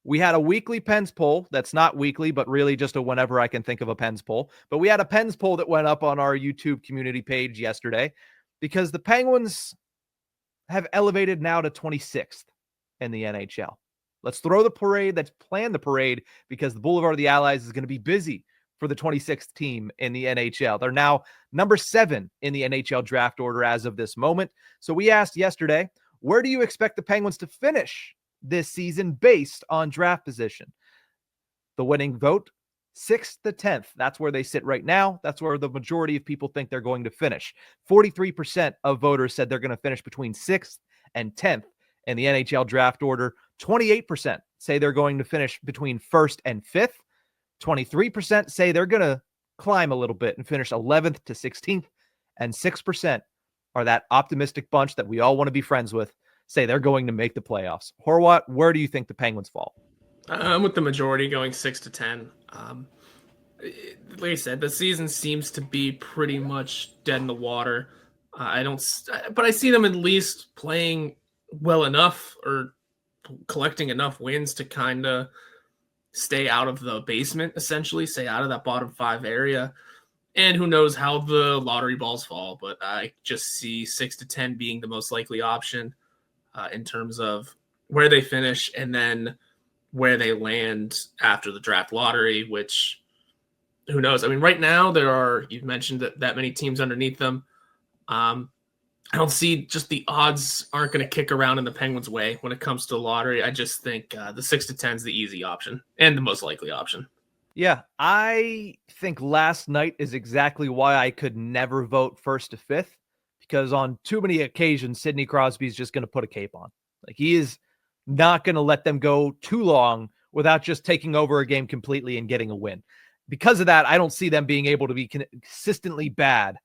We had a weekly Pens poll that's not weekly, but really just a whenever I can think of a Pens poll. But we had a Pens poll that went up on our YouTube community page yesterday because the Penguins have elevated now to 26th in the NHL. Let's throw the parade. Let's plan the parade because the Boulevard of the Allies is going to be busy for the 26th team in the NHL. They're now number 7 in the NHL draft order as of this moment. So we asked yesterday, where do you expect the Penguins to finish this season based on draft position? The winning vote, 6th to 10th. That's where they sit right now. That's where the majority of people think they're going to finish. 43% of voters said they're going to finish between 6th and 10th in the NHL draft order. 28% say they're going to finish between 1st and 5th. 23% say they're going to climb a little bit and finish 11th to 16th. And 6% are that optimistic bunch that we all want to be friends with, say they're going to make the playoffs. Horwat, where do you think the Penguins fall? I'm with the majority going 6 to 10. Like I said, the season seems to be pretty much dead in the water. But I see them at least playing well enough or collecting enough wins to kind of stay out of the basement, essentially, stay out of that bottom 5 area. And who knows how the lottery balls fall, but I just see 6 to 10 being the most likely option in terms of where they finish and then where they land after the draft lottery, which who knows? I mean, right now you've mentioned that many teams underneath them. I don't see, just the odds aren't going to kick around in the Penguins' way when it comes to the lottery. I just think the 6 to 10 is the easy option and the most likely option. Yeah, I think last night is exactly why I could never vote 1st to 5th, because on too many occasions, Sidney Crosby is just going to put a cape on. Like, he is not going to let them go too long without just taking over a game completely and getting a win. Because of that, I don't see them being able to be consistently bad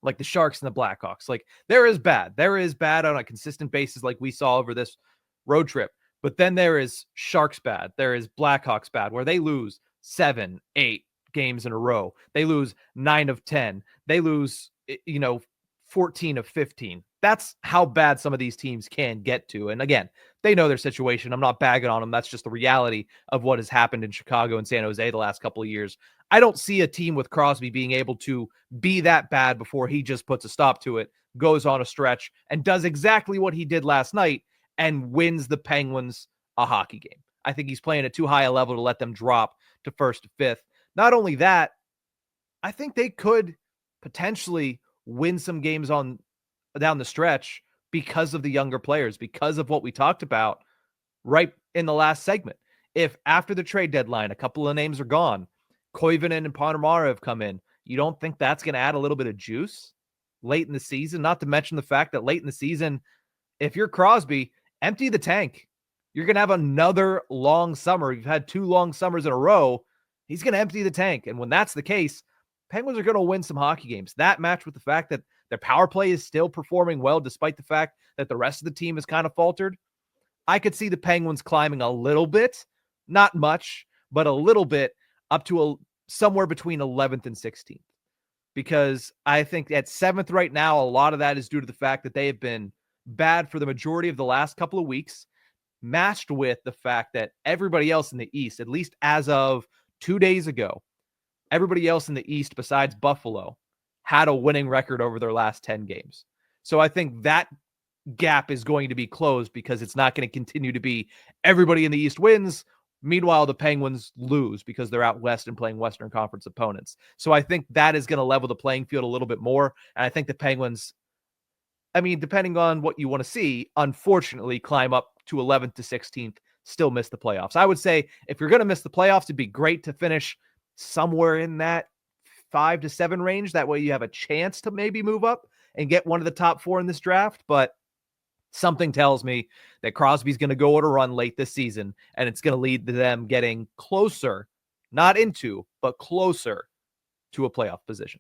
like the Sharks and the Blackhawks. Like, there is bad. There is bad on a consistent basis like we saw over this road trip. But then there is Sharks bad. There is Blackhawks bad, where they lose 7, 8 games in a row. They lose 9 of 10. They lose, 14 of 15. That's how bad some of these teams can get to. And again, they know their situation. I'm not bagging on them. That's just the reality of what has happened in Chicago and San Jose the last couple of years. I don't see a team with Crosby being able to be that bad before he just puts a stop to it, goes on a stretch, and does exactly what he did last night and wins the Penguins a hockey game. I think he's playing at too high a level to let them drop to 1st to 5th. Not only that, I think they could potentially win some games down the stretch because of the younger players, because of what we talked about right in the last segment. If after the trade deadline, a couple of names are gone, Koivunen and Panemara have come in, you don't think that's going to add a little bit of juice late in the season? Not to mention the fact that late in the season, if you're Crosby, empty the tank. You're going to have another long summer. You've had 2 long summers in a row. He's going to empty the tank. And when that's the case, Penguins are going to win some hockey games. That matched with the fact that their power play is still performing well, despite the fact that the rest of the team has kind of faltered. I could see the Penguins climbing a little bit, not much, but a little bit, up to somewhere between 11th and 16th. Because I think at 7th right now, a lot of that is due to the fact that they have been bad for the majority of the last couple of weeks, matched with the fact that everybody else in the East, at least as of 2 days ago, everybody else in the East besides Buffalo had a winning record over their last 10 games. So I think that gap is going to be closed because it's not going to continue to be everybody in the East wins. Meanwhile, the Penguins lose because they're out West and playing Western Conference opponents. So I think that is going to level the playing field a little bit more. And I think the Penguins, I mean, depending on what you want to see, unfortunately climb up to 11th to 16th, still miss the playoffs. I would say if you're going to miss the playoffs, it'd be great to finish somewhere in that 5 to 7 range. That way you have a chance to maybe move up and get one of the top 4 in this draft. But something tells me that Crosby's going to go on a run late this season, and it's going to lead to them getting closer, not into, but closer to a playoff position.